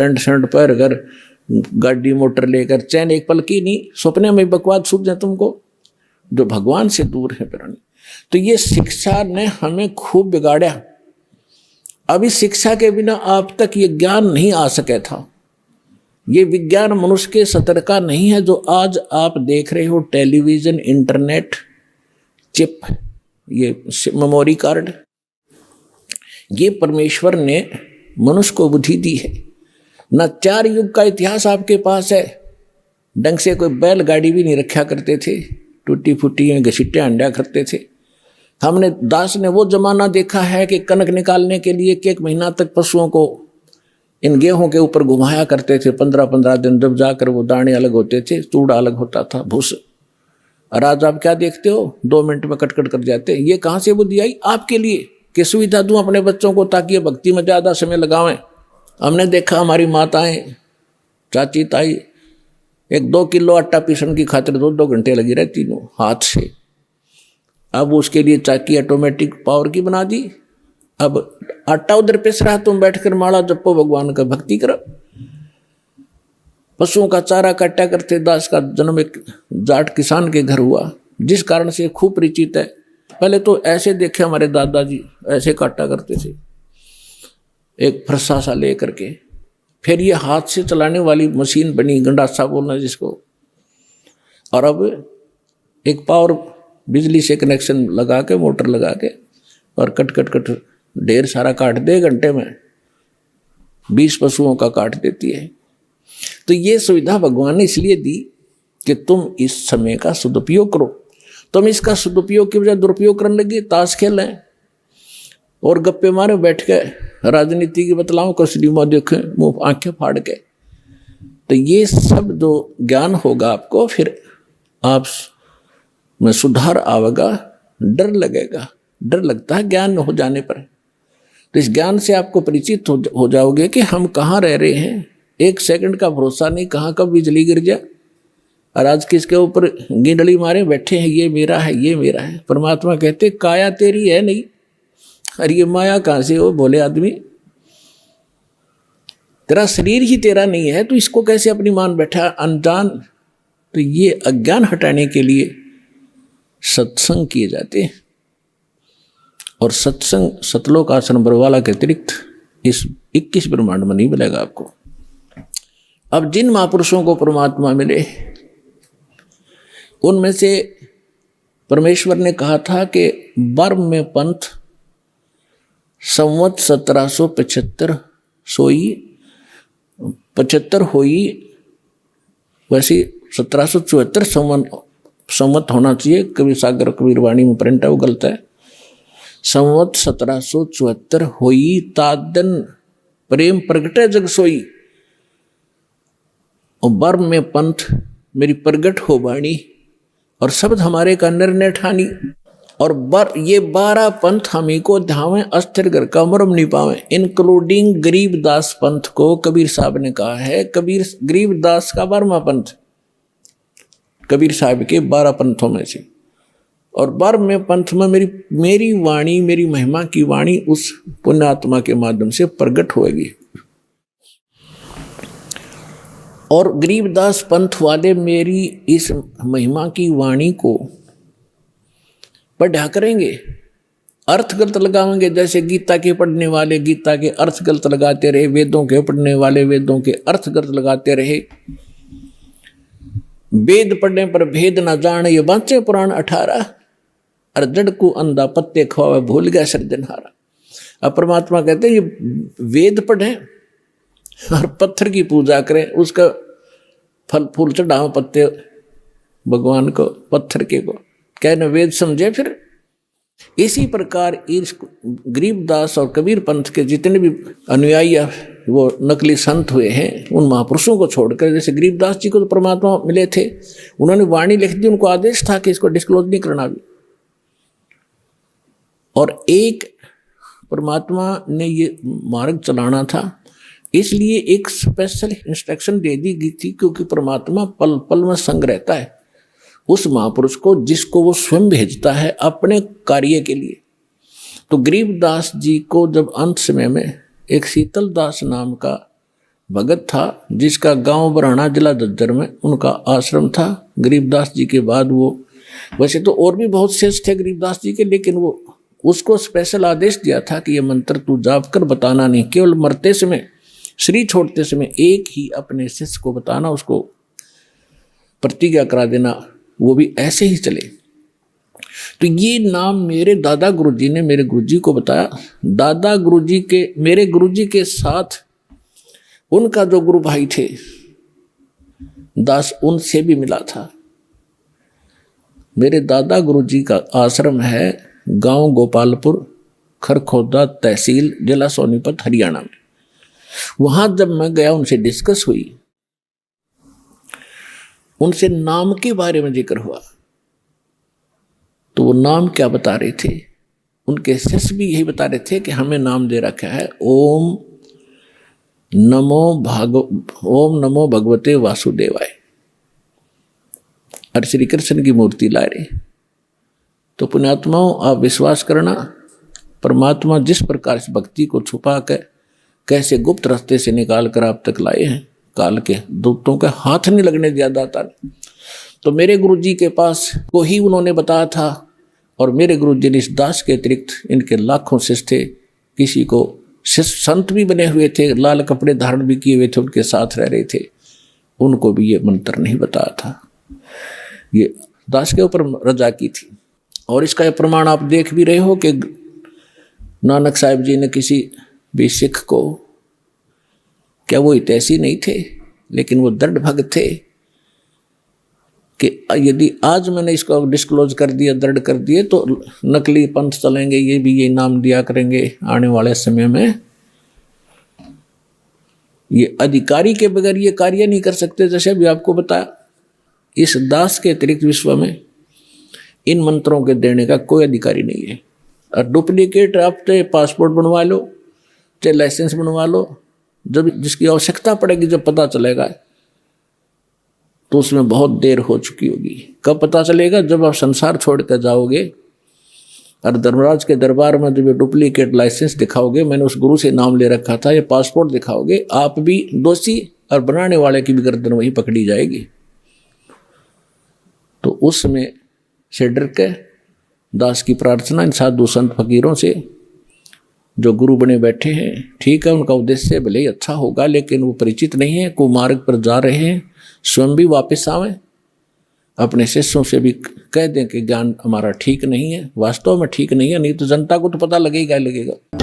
Pant shirt पहन कर गाड़ी मोटर लेकर चैन एक पल की नहीं, सपने में बकवाद सूझ जाए तुमको, जो भगवान से दूर है प्राणी। तो ये शिक्षा ने हमें खूब बिगाड़ा। अभी शिक्षा के बिना आप तक ये ज्ञान नहीं आ सके था। ये विज्ञान मनुष्य के सतर का नहीं है जो आज आप देख रहे हो, टेलीविजन, इंटरनेट, चिप, ये मेमोरी कार्ड, ये परमेश्वर ने मनुष्य को बुद्धि दी है। न 4 युग का इतिहास आपके पास है। ढंग से कोई बैलगाड़ी भी नहीं रखा करते थे, टूटी फूटी में घसीटे अंडा करते थे। हमने दास ने वो जमाना देखा है कि कनक निकालने के लिए 1 महीना तक पशुओं को इन गेहूं के ऊपर घुमाया करते थे। 15-15 दिन जब जाकर वो दाने अलग होते थे, चूड़ा अलग होता था, भूस। और आज आप क्या देखते हो, 2 मिनट में कट कर जाते। ये कहाँ से बुद्धि आई आपके लिए कि सुविधा दूं अपने बच्चों को ताकि ये भक्ति में ज़्यादा समय लगावें। हमने देखा हमारी माताएं, चाची, ताई 1-2 किलो आटा पीसने की खातिर 2-2 घंटे लगी रहती तीनों हाथ से। अब उसके लिए चाकी ऑटोमेटिक पावर की बना दी। अब आटा उधर पिस रहा, तुम बैठकर माला जपो, भगवान का भक्ति करो। पशुओं का चारा काटा करते। दास का जन्म एक जाट किसान के घर हुआ, जिस कारण से खूब परिचित है। पहले तो ऐसे देखे हमारे दादाजी, ऐसे काटा करते थे एक फरसा सा ले करके। फिर ये हाथ से चलाने वाली मशीन बनी, गंडासा बोलना जिसको। और अब एक पावर बिजली से कनेक्शन लगा के, मोटर लगा के, और कट ढेर सारा काट दे घंटे में, 20 पशुओं का काट देती है। तो ये सुविधा भगवान ने इसलिए दी कि तुम इस समय का सदुपयोग करो। तुम इसका सदुपयोग की बजाय दुरुपयोग करने लगे, ताश खेलें और गप्पे मारे बैठ के, राजनीति की बतलाओं को सिनेमा देखें मुंह आंखें फाड़ के। तो ये सब जो ज्ञान होगा आपको, फिर आप में सुधार आवेगा। डर लगेगा, डर लगता है ज्ञान हो जाने पर। तो इस ज्ञान से आपको परिचित हो जाओगे कि हम कहाँ रह रहे हैं। 1 सेकंड का भरोसा नहीं, कहाँ कब बिजली गिर जाए। और आज किसके ऊपर गिंडली मारे बैठे हैं, ये मेरा है, ये मेरा है। परमात्मा कहते काया तेरी है नहीं, अरे ये माया कहाँ से हो बोले आदमी। तेरा शरीर ही तेरा नहीं है, तो इसको कैसे अपनी मान बैठा अनजान। तो ये अज्ञान हटाने के लिए सत्संग किए जाते हैं। और सत्संग सतलोक आसन बरवाला के अतिरिक्त इस 21 ब्रह्मांड में नहीं मिलेगा आपको। अब जिन महापुरुषों को परमात्मा मिले, उनमें से परमेश्वर ने कहा था कि बर्म में पंथ संवत 1775 सोई 75 होई, वैसे 1774 संवत होना चाहिए। कबीर सागर कबीर वाणी में प्रिंट है, वो गलत है। संवत 1774 होई, तादन प्रेम प्रगटे जग सोई। और बर्म में पंथ मेरी प्रगट हो वाणी, और शब्द हमारे का निर्णय ठानी। और ये 12 पंथ हमी को धावें, अस्थिर घर का मरम नहीं पावे, इंक्लूडिंग गरीबदास पंथ को कबीर साहब ने कहा है। गरीबदास का 12वां पंथ कबीर साहब के 12 पंथों में से। और 12वें पंथ में मेरी वाणी, मेरी महिमा की वाणी उस पुण्यात्मा के माध्यम से प्रकट होगी। और गरीबदास पंथ वाले मेरी इस महिमा की वाणी को पढ़ा करेंगे, अर्थ गलत लगाएंगे। जैसे गीता के पढ़ने वाले गीता के अर्थ गलत लगाते रहे, वेदों के पढ़ने वाले वेदों के अर्थ गलत लगाते रहे। वेद पढ़ने पर भेद न जान, ये बाँचे पुराण 18। और जड़ को अंधा पत्ते खवावे, भूल गया सृजनहारा। अब परमात्मा कहते हैं ये वेद पढ़ें और पत्थर की पूजा करें, उसका फल फूल चढ़ाओ पत्ते भगवान को, पत्थर के को कहने वेद समझे। फिर इसी प्रकार इस गरीबदास और कबीर पंथ के जितने भी अनुयायी वो नकली संत हुए हैं, उन महापुरुषों को छोड़कर, जैसे गरीबदास जी को तो परमात्मा मिले थे, उन्होंने वाणी लिख दी, उनको आदेश था कि इसको डिस्क्लोज नहीं करना भी। और एक परमात्मा ने ये मार्ग चलाना था, इसलिए एक स्पेशल इंस्ट्रक्शन दे दी गई थी, क्योंकि परमात्मा पल पल में संग रहता है उस महापुरुष को जिसको वो स्वयं भेजता है अपने कार्य के लिए। तो गरीबदास जी को जब अंत समय में एक शीतल दास नाम का भगत था जिसका गांव बराना जिला झज्जर में उनका आश्रम था। गरीबदास जी के बाद वो, वैसे तो और भी बहुत शेष थे गरीबदास जी के, लेकिन वो उसको स्पेशल आदेश दिया था कि ये मंत्र तू जाप कर बताना नहीं, केवल मरते समय, शरीर छोड़ते समय एक ही अपने शिष्य को बताना, उसको प्रतिज्ञा करा देना, वो भी ऐसे ही चले। तो ये नाम मेरे दादा गुरुजी ने मेरे गुरुजी को बताया। दादा गुरुजी के, मेरे गुरुजी के साथ उनका जो गुरु भाई थे दास, उनसे भी मिला था। मेरे दादा गुरुजी का आश्रम है गांव गोपालपुर, खरखोदा तहसील, जिला सोनीपत, हरियाणा में। वहां जब मैं गया, उनसे डिस्कस हुई, उनसे नाम के बारे में जिक्र हुआ, तो वो नाम क्या बता रहे थे, उनके शिष्य भी यही बता रहे थे कि हमें नाम दे रखा है ओम नमो भगवते वासुदेवाय, और श्री कृष्ण की मूर्ति ला रहे। तो पुण्यात्माओं, आप विश्वास करना, परमात्मा जिस प्रकार से भक्ति को छुपा कर कैसे गुप्त रास्ते से निकाल कर आप तक लाए हैं, काल के दूतों के हाथ नहीं लगने दिया दाता ने। तो मेरे गुरुजी के पास को ही उन्होंने बताया था, और मेरे गुरुजी ने इस दास के अतिरिक्त इनके लाखों शिष्य थे, किसी को शिष्य संत भी बने हुए थे, लाल कपड़े धारण भी किए हुए थे, उनके साथ रह रहे थे, उनको भी ये मंत्र नहीं बताया था। ये दास के ऊपर रजा की थी। और इसका ये प्रमाण आप देख भी रहे हो कि नानक साहिब जी ने किसी भी सिख को, क्या वो हितैषी नहीं थे, लेकिन वो दृढ़ भक्त थे कि यदि आज मैंने इसको डिस्क्लोज कर दिया, दृढ़ कर दिए, तो नकली पंथ चलेंगे, ये भी ये नाम दिया करेंगे आने वाले समय में। ये अधिकारी के बगैर ये कार्य नहीं कर सकते। जैसे अभी आपको बताया, इस दास के अतिरिक्त विश्व में इन मंत्रों के देने का कोई अधिकारी नहीं है। और डुप्लीकेट आप चाहे पासपोर्ट बनवा लो, चाहे लाइसेंस बनवा लो, जब जिसकी आवश्यकता पड़ेगी, जब पता चलेगा, तो उसमें बहुत देर हो चुकी होगी। कब पता चलेगा? जब आप संसार छोड़ कर जाओगे और धर्मराज के दरबार में जब ये डुप्लीकेट लाइसेंस दिखाओगे, मैंने उस गुरु से नाम ले रखा था, ये पासपोर्ट दिखाओगे, आप भी दोषी और बनाने वाले की भी गर्दन वही पकड़ी जाएगी। तो उसमें से डर के दास की प्रार्थना इन साधु संत फकीरों से, जो गुरु बने बैठे हैं, ठीक है, उनका उद्देश्य भले ही अच्छा होगा, लेकिन वो परिचित नहीं है, कुमार्ग पर जा रहे हैं, स्वयं भी वापस आवें, अपने शिष्यों से भी कह दें कि ज्ञान हमारा ठीक नहीं है, वास्तव में ठीक नहीं है, नहीं तो जनता को तो पता लगेगा ही लगेगा।